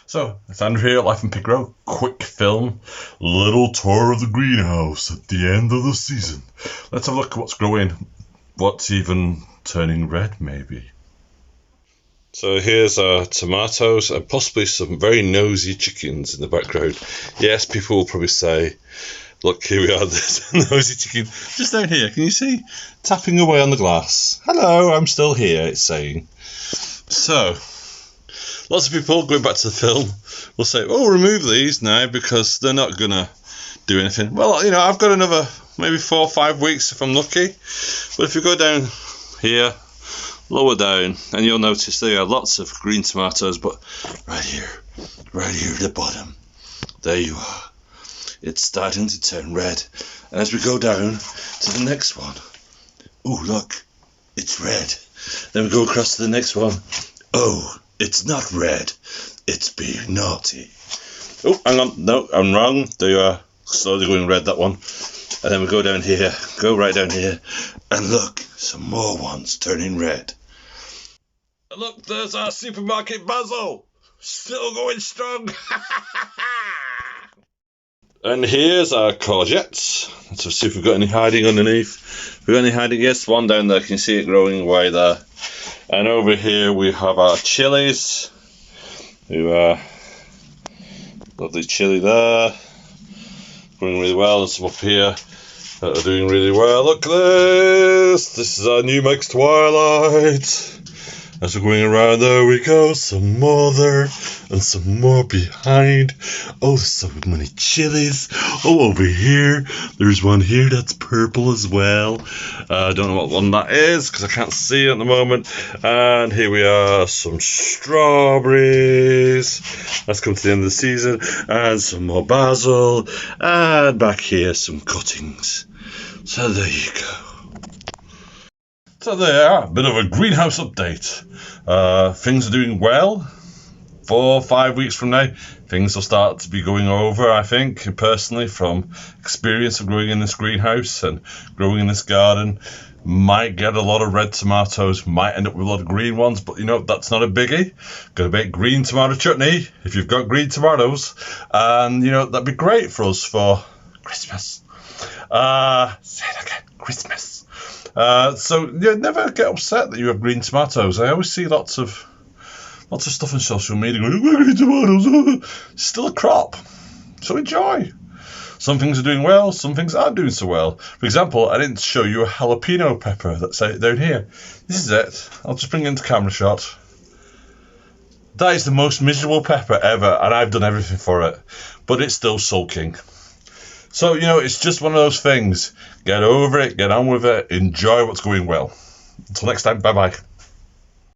So, it's Andrew here at Life and Pig Row. Quick film, little tour of the greenhouse at the end of the season. Let's have a look at what's growing, what's even turning red maybe. So here's our tomatoes and possibly some very nosy chickens in the background. Yes, people will probably say, look, here we are, there's a nosy chicken just down here. Can you see? Tapping away on the glass. Hello, I'm still here, it's saying. So, lots of people, going back to the film, will say, oh, remove these now because they're not going to do anything. Well, you know, I've got another maybe 4 or 5 weeks if I'm lucky. But if you go down here, lower down, and you'll notice there are lots of green tomatoes, but right here at the bottom, there you are. It's starting to turn red. And as we go down to the next one, oh, look, it's red. Then we go across to the next one. Oh, it's not red. It's being naughty. Oh, hang on. No, I'm wrong. There you are. Slowly going red, that one. And then we go down here. Go right down here. And look, some more ones turning red. And look, there's our supermarket Basil. Still going strong. And here's our courgettes. Let's see if we've got any hiding underneath. We've got any hiding? Yes, one down there. Can you see it growing away there? And over here we have our chilies. Lovely chili there. Growing really well. And some up here that are doing really well. Look at this. This is our new mix Twilight. As we're going around, there we go, some more there, and some more behind. Oh, there's so many chilies. Oh, over here, there's one here that's purple as well. I don't know what one that is, because I can't see it at the moment. And here we are, some strawberries. Let's come to the end of the season. And some more basil. And back here, some cuttings. So there you go. So there, a bit of a greenhouse update. Things are doing well. 4 or 5 weeks from now, things will start to be going over, I think, personally, from experience of growing in this greenhouse and growing in this garden. Might get a lot of red tomatoes, might end up with a lot of green ones, but you know, that's not a biggie. Gonna make green tomato chutney if you've got green tomatoes, and you know, that'd be great for us for Christmas. Say it again, Christmas. So yeah, never get upset that you have green tomatoes. I always see lots of stuff on social media going, green tomatoes, it's still a crop. So enjoy. Some things are doing well, some things aren't doing so well. For example, I didn't show you a jalapeno pepper that's down here. This is it. I'll just bring it into camera shot. That is the most miserable pepper ever, and I've done everything for it. But it's still sulking. So, you know, it's just one of those things. Get over it, get on with it, enjoy what's going well. Until next time, bye-bye.